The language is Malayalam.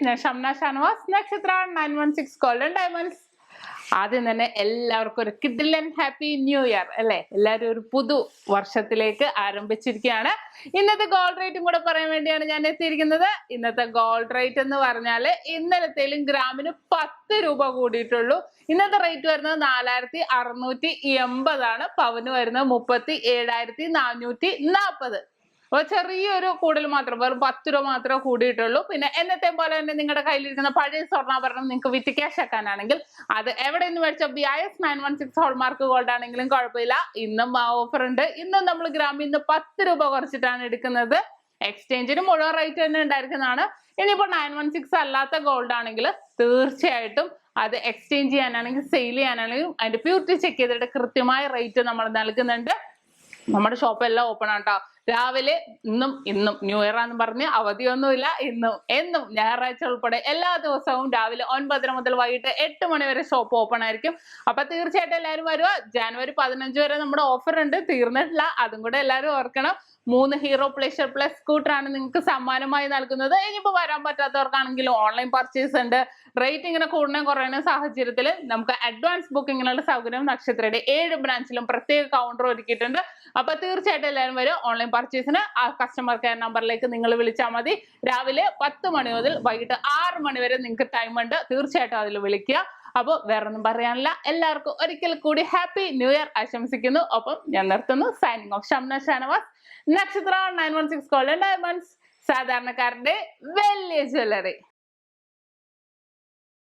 ഞാൻ ഷംന ഷാനവാസ്, നക്ഷത്ര 916 ഗോൾഡൻ ഡയമണ്ട്സ്. ആദ്യം തന്നെ എല്ലാവർക്കും ഒരു കിഡിലൻ ഹാപ്പി ന്യൂ ഇയർ അല്ലെ. എല്ലാവരും ഒരു പുതു വർഷത്തിലേക്ക് ആരംഭിച്ചിരിക്കുകയാണ്. ഇന്നത്തെ ഗോൾഡ് റേറ്റും കൂടെ പറയാൻ വേണ്ടിയാണ് ഞാൻ എത്തിയിരിക്കുന്നത്. ഇന്നത്തെ ഗോൾഡ് റേറ്റ് എന്ന് പറഞ്ഞാല് ഇന്നലത്തേലും ഗ്രാമിന് 10 രൂപ കൂടിയിട്ടുള്ളൂ. ഇന്നത്തെ റേറ്റ് വരുന്നത് 4680 ആണ്. പവന് വരുന്നത് 37,440. അപ്പോൾ ചെറിയൊരു കൂടുതൽ മാത്രം, വെറും 10 രൂപ മാത്രമേ കൂടിയിട്ടുള്ളൂ. പിന്നെ എന്നത്തെ പോലെ തന്നെ നിങ്ങളുടെ കയ്യിലിരിക്കുന്ന പഴയ സ്വർണ്ണാഭരണം നിങ്ങൾക്ക് വിറ്റ് ക്യാഷ് ആക്കാനാണെങ്കിൽ അത് എവിടെ നിന്ന് മേടിച്ചാൽ BIS 916 ഹോൾമാർക്ക് ഗോൾഡ് ആണെങ്കിലും കുഴപ്പമില്ല. ഇന്നും ആ ഓഫർ ഉണ്ട്. ഇന്നും നമ്മൾ ഗ്രാമിൽ നിന്ന് 10 രൂപ കുറച്ചിട്ടാണ് എടുക്കുന്നത്. എക്സ്ചേഞ്ചിന് മുഴുവൻ റേറ്റ് തന്നെ ഉണ്ടായിരിക്കുന്നതാണ്. ഇനിയിപ്പോൾ 916 അല്ലാത്ത ഗോൾഡ് ആണെങ്കിൽ തീർച്ചയായിട്ടും അത് എക്സ്ചേഞ്ച് ചെയ്യാനാണെങ്കിൽ സെയിൽ ചെയ്യാനാണെങ്കിലും അതിന്റെ പ്യൂരിറ്റി ചെക്ക് ചെയ്തിട്ട് കൃത്യമായ റേറ്റ് നമ്മൾ നൽകുന്നുണ്ട്. നമ്മുടെ ഷോപ്പ് എല്ലാം ഓപ്പൺ ആട്ടോ. രാവിലെ ഇന്നും ന്യൂ ഇയർ ആണെന്ന് പറഞ്ഞ് അവധിയൊന്നുമില്ല. എന്നും ഞായറാഴ്ച ഉൾപ്പെടെ എല്ലാ ദിവസവും രാവിലെ 9:30 മുതൽ വൈകിട്ട് 8 മണി വരെ ഷോപ്പ് ഓപ്പൺ ആയിരിക്കും. അപ്പൊ തീർച്ചയായിട്ടും എല്ലാവരും വരുക. ജനുവരി 15 വരെ നമ്മുടെ ഓഫർ ഉണ്ട്, തീർന്നിട്ടില്ല. അതും കൂടെ എല്ലാവരും ഓർക്കണം. 3 ഹീറോ പ്ലേഷർ പ്ലസ് സ്കൂട്ടർ ആണ് നിങ്ങൾക്ക് സമ്മാനമായി നൽകുന്നത്. ഇനിയിപ്പോ വരാൻ പറ്റാത്തവർക്കാണെങ്കിൽ ഓൺലൈൻ പർച്ചേസ് ഉണ്ട്. റേറ്റ് ഇങ്ങനെ കൂടുന്ന കുറയുന്ന സാഹചര്യത്തിൽ നമുക്ക് അഡ്വാൻസ് ബുക്കിങ്ങിനുള്ള സൗകര്യം നക്ഷത്രയുടെ 7 ബ്രാഞ്ചിലും പ്രത്യേക കൗണ്ടർ ഒരുക്കിയിട്ടുണ്ട്. അപ്പൊ തീർച്ചയായിട്ടും എല്ലാവരും വരും. ഓൺലൈൻ പർച്ചേസിന് ആ കസ്റ്റമർ കെയർ നമ്പറിലേക്ക് നിങ്ങൾ വിളിച്ചാൽ മതി. രാവിലെ 10 മണി മുതൽ വൈകിട്ട് 6 മണി വരെ നിങ്ങൾക്ക് ടൈം ഉണ്ട്. തീർച്ചയായിട്ടും അതിൽ വിളിക്കുക. അപ്പോൾ വേറൊന്നും പറയാനില്ല. എല്ലാവർക്കും ഒരിക്കൽ കൂടി ഹാപ്പി ന്യൂ ഇയർ ആശംസിക്കുന്നു. ഒപ്പം ഞാൻ നിർത്തുന്നു. സൈനിങ് ഓഫ് ഷംന ഷാനവാസ്, നക്ഷത്ര 916 ഗോൾഡൻ ഡയമണ്ട്സ്, സാധാരണക്കാരന്റെ വലിയ ജ്വല്ലറി.